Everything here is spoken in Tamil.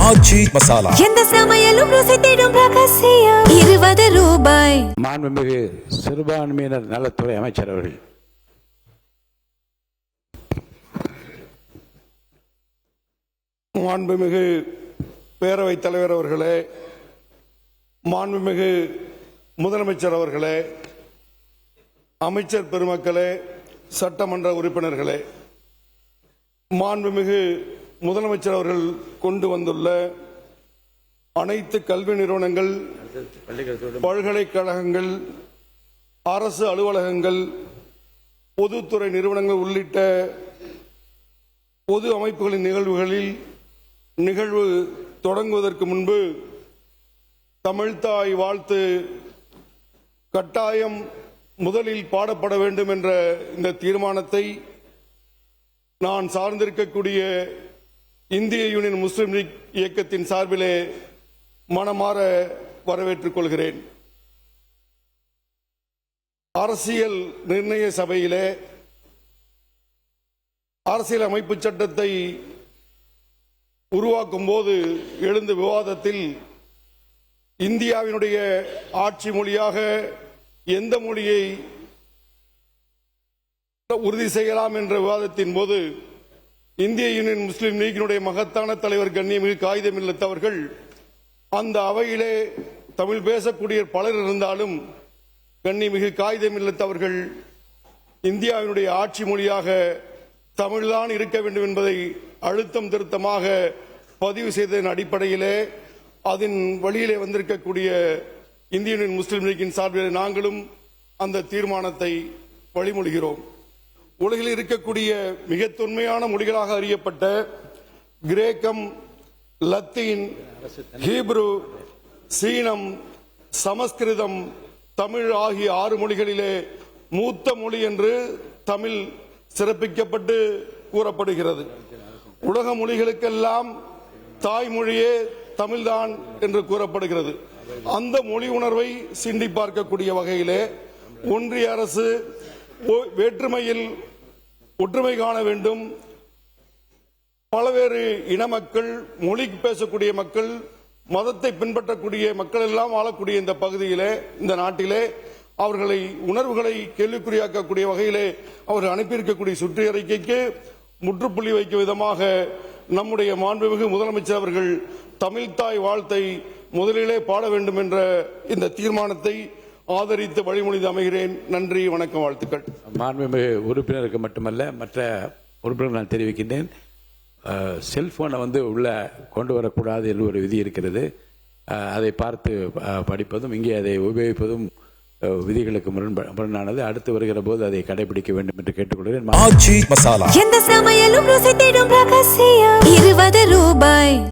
ஆச்சி மசாலா. எந்த சமையலும் ருசி தேடும் ரகசியம். 20 ரூபாய். மாண்புமிகு சிறுபான்மையினர் நலத்துறை அமைச்சர் அவர்கள். மாண்புமிகு பேரவைத் தலைவர் அவர்களே, மாண்புமிகு முதலமைச்சர் அவர்களே, அமைச்சர் பெருமக்களே, சட்டமன்ற உறுப்பினர்களே, மாண்புமிகு முதலமைச்சர் அவர்கள் கொண்டு வந்துள்ள அனைத்து கல்வி நிறுவனங்கள், பல்கலைக்கழகங்கள், அரசு அலுவலகங்கள், பொதுத்துறை நிறுவனங்கள் உள்ளிட்ட பொது அமைப்புகளின் நிகழ்வு தொடங்குவதற்கு முன்பு தமிழ்தாய் வாழ்த்து கட்டாயம் முதலில் பாடப்பட வேண்டும் என்ற இந்த தீர்மானத்தை நான் சார்ந்திருக்கக்கூடிய இந்திய யூனியன் முஸ்லிம் லீக் இயக்கத்தின் சார்பிலே மனமாற வரவேற்றுக் கொள்கிறேன். அரசியல் நிர்ணய சபையிலே அரசியல் அமைப்பு சட்டத்தை உருவாக்கும் போது எழுந்த விவாதத்தில் இந்தியாவினுடைய ஆட்சி மொழியாக எந்த மொழியை உறுதி செய்யலாம் என்ற விவாதத்தின் போது இந்திய யூனியன் முஸ்லிம் லீக்கினுடைய மகத்தான தலைவர் கண்ணியமிகு காகிதம் இல்லத்தவர்கள் அந்த அவையிலே தமிழ் பேசக்கூடிய பலர் இருந்தாலும் கண்ணியமிகு காகிதம் இல்லத்தவர்கள் இந்தியாவினுடைய ஆட்சி மொழியாக தமிழ்தான் இருக்க வேண்டும் என்பதை அழுத்தம் திருத்தமாக பதிவு செய்ததன் அடிப்படையிலே அதன் வழியிலே வந்திருக்கக்கூடிய இந்திய யூனியன் முஸ்லிம் லீக்கின் சார்பில் நாங்களும் அந்த தீர்மானத்தை வழிமொழிகிறோம். உலகில் இருக்கக்கூடிய மிக தொன்மையான மொழிகளாக அறியப்பட்ட கிரேக்கம், லத்தீன், ஹீப்ரு, சீனம், சமஸ்கிருதம், தமிழ் ஆகிய 6 மொழிகளிலே மூத்த மொழி என்று தமிழ் சிறப்பிக்கப்பட்டு கூறப்படுகிறது. உலக மொழிகளுக்கெல்லாம் தாய்மொழியே தமிழ்தான் என்று கூறப்படுகிறது. அந்த மொழி உணர்வை சிண்டி பார்க்கக்கூடிய வகையிலே ஒன்றிய அரசு வேற்றுமையில் ஒற்றுமை காண வேண்டும், பல்வேறு இன மக்கள், மொழி பேசக்கூடிய மக்கள், மதத்தை பின்பற்றக்கூடிய மக்கள் எல்லாம் வாழக்கூடிய இந்த பகுதியிலே, இந்த நாட்டிலே அவர்களை உணர்வுகளை கேள்விக்குறியாக்கக்கூடிய வகையிலே அவர்கள் அனுப்பியிருக்கக்கூடிய சுற்றறிக்கைக்கு முற்றுப்புள்ளி வைக்கும் விதமாக நம்முடைய மாண்புமிகு முதலமைச்சர் அவர்கள் தமிழ்தாய் வாழ்த்தை முதலிலே பாட வேண்டும் என்ற இந்த தீர்மானத்தை ஆதரித்து வழிமொழி அமைகிறேன். நன்றி, வணக்கம், வாழ்த்துக்கள். மாண்புமிகு உறுப்பினருக்கு மட்டுமல்ல மற்ற உறுப்பினர்கள் நான் தெரிவிக்கின்றேன். செல்போனை உள்ள கொண்டு வரக்கூடாது என்று ஒரு விதி இருக்கிறது. அதை பார்த்து படிப்பதும் இங்கே அதை உபயோகிப்பதும் விதிகளுக்கு முரணானது. அடுத்து வருகிற போது அதை கடைபிடிக்க வேண்டும் என்று கேட்டுக்கொள்கிறேன். ஆச்சி மசாலா. எந்த சமையலும் ருசி தேடும் ரகசியம். 20 ரூபாய்.